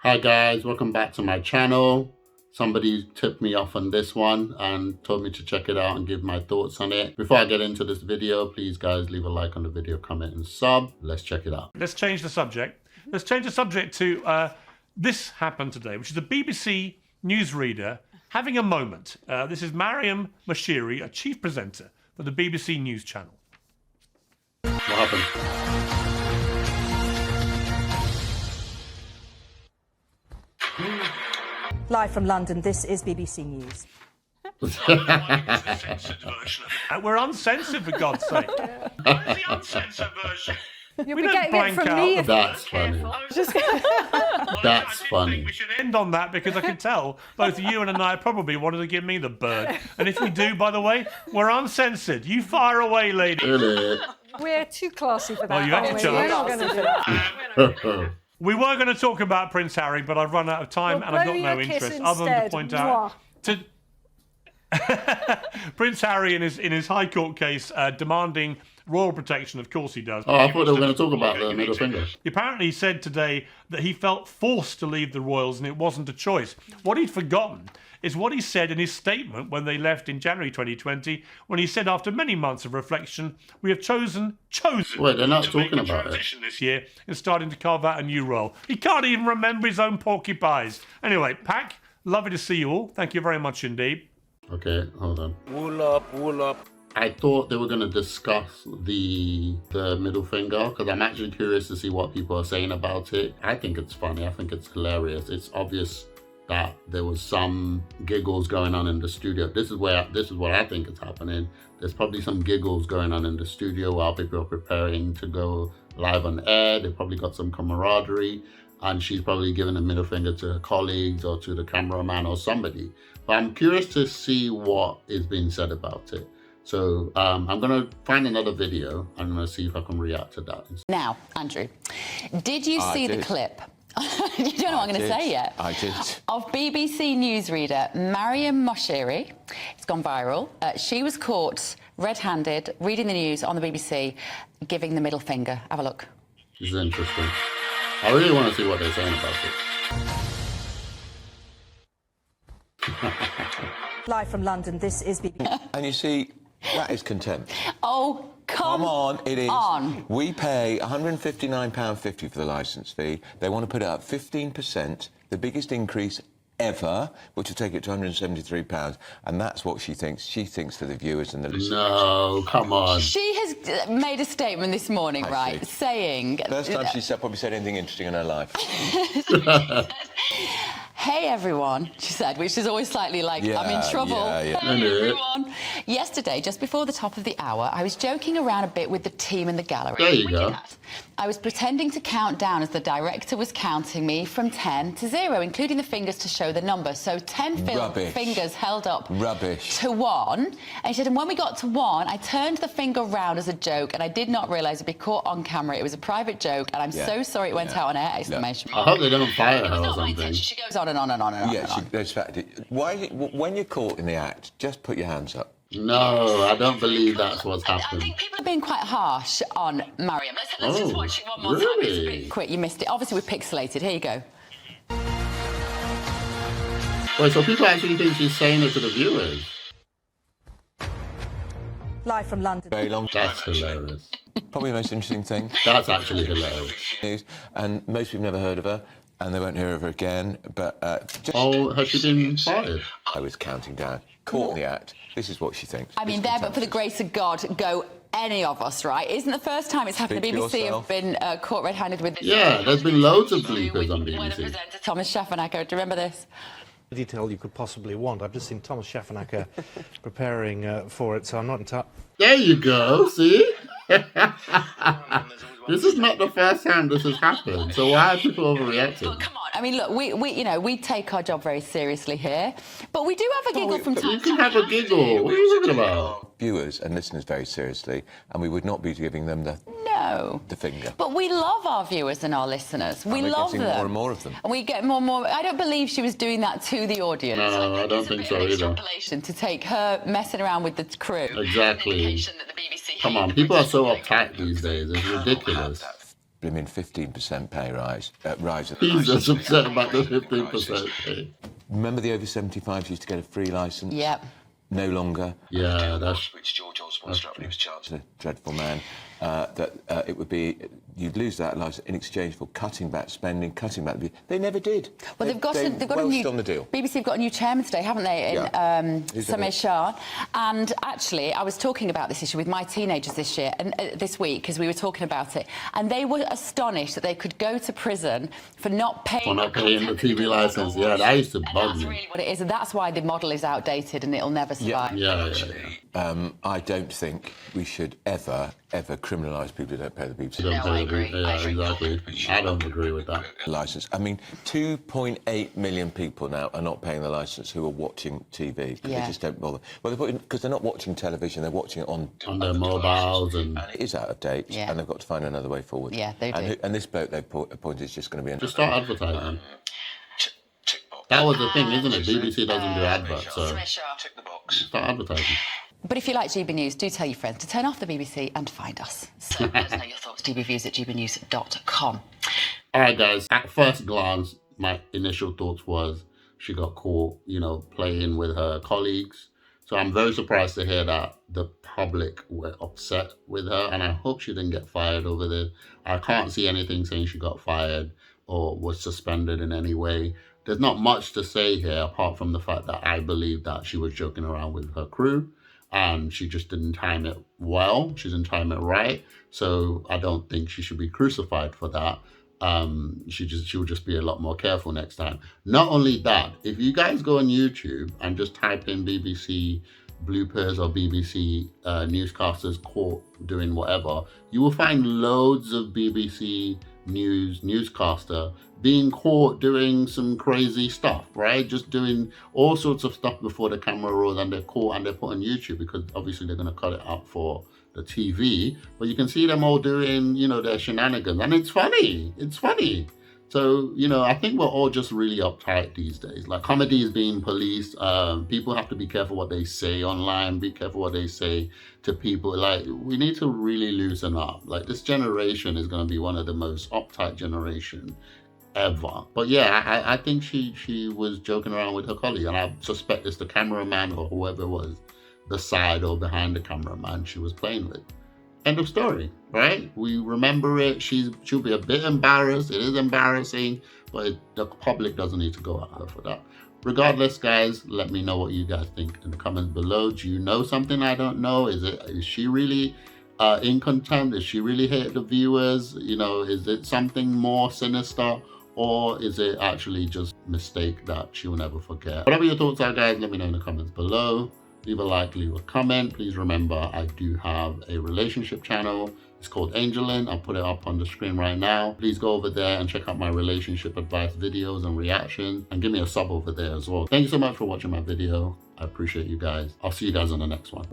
Hi guys, welcome back to my channel. Somebody tipped me off on this one and told me to check it out and give my thoughts on it. Before I get into this video, please guys leave a like on the video, comment and sub. Let's check it out. Let's change the subject. Let's change the subject to this happened today, which is a BBC newsreader having a moment. This is Mariam Mashiri, a chief presenter for the BBC News Channel. What happened? Live from London, this is BBC News. We're uncensored, for God's sake. Where's the uncensored version? You'll We be don't getting it blank from me. out. That's funny. That's I funny. think we should end on that because I can tell both you and I probably wanted to give me the bird. And if we do, by the way, we're uncensored. You fire away, lady. Really? We're too classy for that. Oh, you aren't actually we? are. We're not going to do that. We were going to talk about Prince Harry, but I've run out of time Well, and I've got blow no your kiss interest other than to instead. point out Prince Harry in his High Court case demanding royal protection. Of course he does. Oh, I thought they were going to talk about the middle finger. Apparently he said today that he felt forced to leave the royals and it wasn't a choice. What he'd forgotten is what he said in his statement when they left in January 2020, when he said, after many months of reflection, we have chosen Wait, they're not to make talking a about it. transition this year and starting to carve out a new role. He can't even remember his own porky pies. Anyway, Pac, lovely to see you all. Thank you very much indeed. Okay, hold on. Wool up. I thought they were going to discuss the middle finger because I'm actually curious to see what people are saying about it. I think it's funny. I think it's hilarious. It's obvious that there was some giggles going on in the studio. This is what I think is happening. There's probably some giggles going on in the studio while people are preparing to go live on air. They probably got some camaraderie, and she's probably giving a middle finger to her colleagues or to the cameraman or somebody. But I'm curious to see what is being said about it. So I'm going to find another video. I'm going to see if I can react to that. Now, Andrew, did you see the clip? You don't know what I'm going to say yet. I did. Of BBC newsreader Mariam Mashiri. It's gone viral. She was caught red-handed reading the news on the BBC, giving the middle finger. Have a look. This is interesting. I really want to see what they're saying about it. Live from London, this is BBC. And you see, that is contempt. Oh, come on, it is. on. We pay £159.50 for the licence fee. They want to put it up 15%, the biggest increase ever, which will take it to £173. And that's what she thinks. She thinks to the viewers and the listeners. No, come on. She has made a statement this morning, right, saying... First time she's probably said anything interesting in her life. Hey everyone, she said, which is always slightly like, I'm in trouble. Yeah. Hey everyone. Yesterday, just before the top of the hour, I was joking around a bit with the team in the gallery. There you go. I was pretending to count down as the director was counting me from 10 to 0, including the fingers to show the number. So 10 fingers held up to 1. And she said, and when we got to 1, I turned the finger round as a joke, and I did not realise it'd be caught on camera. It was a private joke, and I'm so sorry it went out on air! Exclamation mark. I hope they don't fire her or something. She goes on and on and on and on. Yeah, that's fact. When you're caught in the act, just put your hands up. No, I don't believe that's what's I happened. think people are being quite harsh on Mariam. Let's just watch it one more time. It's a bit quick. You missed it. Obviously, we're pixelated. Here you go. Wait, so people actually think she's saying it to the viewers? Live from London. Very long time. That's hilarious. Probably the most interesting thing. That's actually hilarious. News, and most people never heard of her, and they won't hear of her again. But Oh, has she been fired? I was counting down, caught in the act. This is what she thinks. I mean, there, but for the grace of God, go any of us, right? Isn't the first time it's happened? Speak The for BBC yourself. have been caught red-handed with... Yeah, there's been loads of bleepers on When a BBC. presenter, Thomas Schaffernacker, do you remember this? Detail you could possibly want. I've just seen Thomas Schaffernacker preparing for it, so I'm not entirely... There you go, see? This is not the first time this has happened, so why are people overreacting? Come on. I mean, look, we take our job very seriously here, but we do have a giggle from time You to can time. have a giggle. What are you talking about? Viewers and listeners very seriously, and we would not be giving them the finger. But we love our viewers and our listeners. We we're love getting them. more and more of them. And we get more and more. I don't believe she was doing that to the audience. No, I don't think so either. To take her messing around with the crew. Exactly. Come on, people are so uptight these days. It's ridiculous. blooming 15% pay rise. He's just upset about the 15% pay. Remember the over 75s used to get a free licence? Yep. No longer. Yeah, that's... Which George Osborne struck when he was Chancellor, a dreadful man. It would be, you'd lose that licence in exchange for cutting back spending, cutting back... They never did. Well, they've got a new... on the deal. BBC have got a new chairman today, haven't they, in Samir Shah. And actually, I was talking about this issue with my teenagers this week, because we were talking about it, and they were astonished that they could go to prison for not paying... For not paying the TV licence, yeah, that used to bug me. That's really what it is, and that's why the model is outdated and it'll never survive. Yeah. I don't think we should ever criminalise people who don't pay the BBC. No, I agree. Yeah, exactly. I don't agree with that. Licence. I mean, 2.8 million people now are not paying the licence who are watching TV because they just don't bother. Well, because they're not watching television, they're watching it on their mobiles, and it is out of date, and they've got to find another way forward. Yeah, they do. And this bloke they've appointed is just going to be... Just start advertising. That was the thing, isn't it? BBC doesn't do adverts, so Tick the box. start advertising. But if you like GB News, do tell your friends to turn off the BBC and find us. So let us know your thoughts, gbviews@gbnews.com. All right, guys. At first glance, my initial thoughts was she got caught, playing with her colleagues. So I'm very surprised to hear that the public were upset with her, and I hope she didn't get fired over this. I can't see anything saying she got fired or was suspended in any way. There's not much to say here apart from the fact that I believe that she was joking around with her crew and she just didn't time it well. She didn't time it right. So I don't think she should be crucified for that. She would just be a lot more careful next time. Not only that, if you guys go on YouTube and just type in BBC bloopers or BBC newscasters caught doing whatever, you will find loads of BBC newscaster being caught doing some crazy stuff, right? Just doing all sorts of stuff before the camera rolls, and they're caught and they're put on YouTube because obviously they're going to cut it out for the TV. But you can see them all doing, their shenanigans, and it's funny. It's funny. So, I think we're all just really uptight these days. Like, comedy is being policed. People have to be careful what they say online, be careful what they say to people. Like, we need to really loosen up. Like, this generation is going to be one of the most uptight generation ever. But yeah, I think she was joking around with her colleague, and I suspect it's the cameraman or whoever it was, the side or behind the cameraman she was playing with. End of story, right? We remember it. She'll be a bit embarrassed. It is embarrassing, but the public doesn't need to go at her for that. Regardless, guys, let me know what you guys think in the comments below. Do you know something I don't know? Is she really in contempt? Is she really hate the viewers? Is it something more sinister? Or is it actually just a mistake that she'll never forget? Whatever your thoughts are, guys, let me know in the comments below. Leave a like, leave a comment. Please remember, I do have a relationship channel. It's called Angelint. I'll put it up on the screen right now. Please go over there and check out my relationship advice videos and reactions, and give me a sub over there as well. Thank you so much for watching my video. I appreciate you guys. I'll see you guys on the next one.